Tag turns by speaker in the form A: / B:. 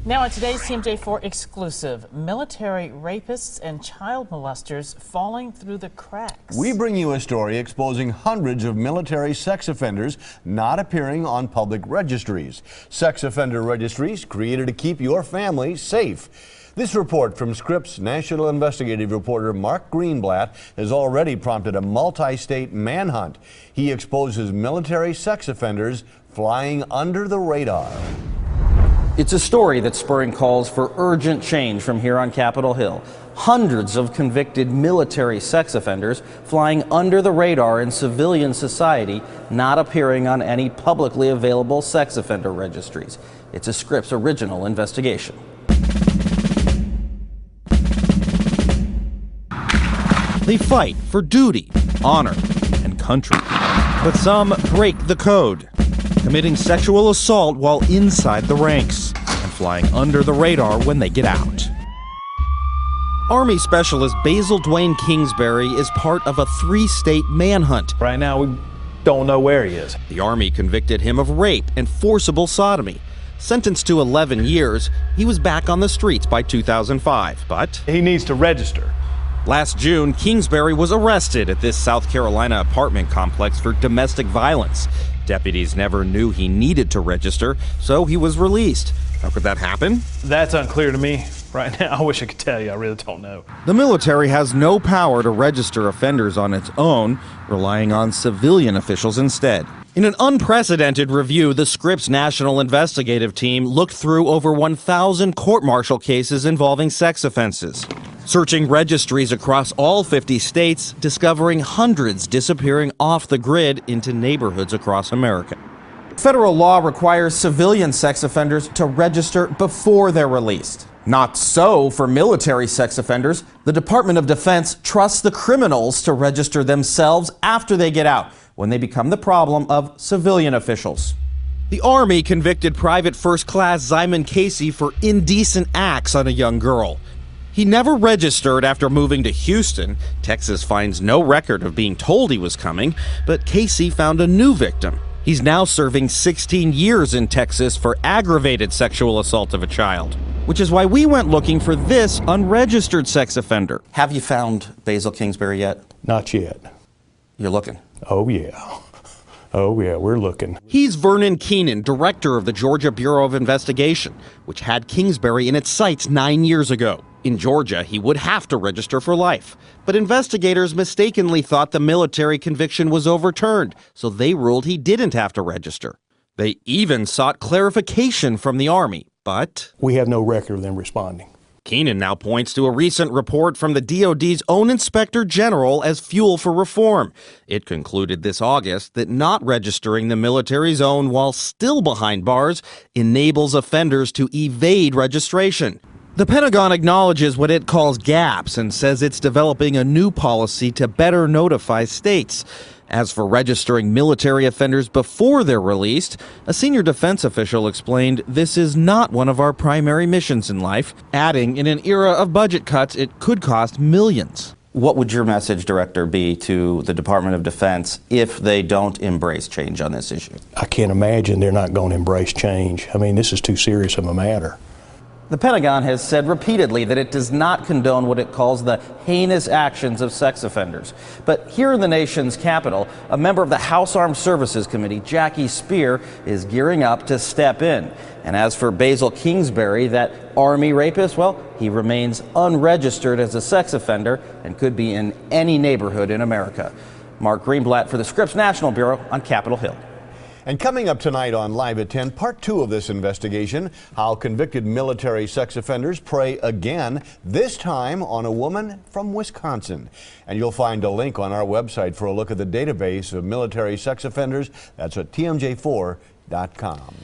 A: Now on today's TMJ4 exclusive, military rapists and child molesters falling through the cracks.
B: We bring you a story exposing hundreds of military sex offenders not appearing on public registries. Sex offender registries created to keep your family safe. This report from Scripps national investigative reporter Mark Greenblatt has already prompted a multi-state manhunt. He exposes military sex offenders flying under the radar.
C: It's a story that's spurring calls for urgent change from here on Capitol Hill. Hundreds of convicted military sex offenders flying under the radar in civilian society, not appearing on any publicly available sex offender registries. It's a Scripps original investigation. They fight for duty, honor, and country. But some break the code, committing sexual assault while inside the ranks and flying under the radar when they get out. Army Specialist Basil Dwayne Kingsbury is part of a 3-state manhunt.
D: Right now, we don't know where he is.
C: The Army convicted him of rape and forcible sodomy. Sentenced to 11 years, he was back on the streets by 2005, but
D: He needs to register.
C: last June, Kingsbury was arrested at this South Carolina apartment complex for domestic violence. Deputies never knew he needed to register, so he was released. How could that happen?
D: That's unclear to me right now. I wish I could tell you. I really don't know.
C: The military has no power to register offenders on its own, relying on civilian officials instead. In an unprecedented review, the Scripps National Investigative Team looked through over 1,000 court-martial cases involving sex offenses, searching registries across all 50 states, discovering hundreds disappearing off the grid into neighborhoods across America. Federal law requires civilian sex offenders to register before they're released. Not so for military sex offenders. The Department of Defense trusts the criminals to register themselves after they get out, when they become the problem of civilian officials. The Army convicted Private First Class Zyman Casey for indecent acts on a young girl. He never registered after moving to Houston. Texas finds no record of being told he was coming, but Casey found a new victim. He's now serving 16 years in Texas for aggravated sexual assault of a child, which is why we went looking for this unregistered sex offender. Have you found Basil Kingsbury yet?
E: Not yet.
C: You're looking.
E: Oh, yeah. Oh, yeah, we're looking.
C: He's Vernon Keenan, director of the Georgia Bureau of Investigation, which had Kingsbury in its sights 9 years ago. In Georgia, he would have to register for life. But investigators mistakenly thought the military conviction was overturned, so they ruled he didn't have to register. They even sought clarification from the Army, but
E: We have no record of them responding.
C: Keenan now points to a recent report from the DoD's own Inspector General as fuel for reform. It concluded this August that not registering the military's own while still behind bars enables offenders to evade registration. The Pentagon acknowledges what it calls gaps and says it's developing a new policy to better notify states. As for registering military offenders before they're released, a senior defense official explained this is not one of our primary missions in life, adding in an era of budget cuts it could cost millions. What would your message, Director, be to the Department of Defense if they don't embrace change on this issue?
E: I can't imagine they're not going to embrace change. I mean, this is too serious of a matter.
C: The Pentagon has said repeatedly that it does not condone what it calls the heinous actions of sex offenders. But here in the nation's capital, a member of the House Armed Services Committee, Jackie Speer, is gearing up to step in. And as for Basil Kingsbury, that Army rapist, well, he remains unregistered as a sex offender and could be in any neighborhood in America. Mark Greenblatt for the Scripps National Bureau on Capitol Hill.
B: And coming up tonight on Live at 10, part 2 of this investigation, how convicted military sex offenders prey again, this time on a woman from Wisconsin. And you'll find a link on our website for a look at the database of military sex offenders. That's at TMJ4.com.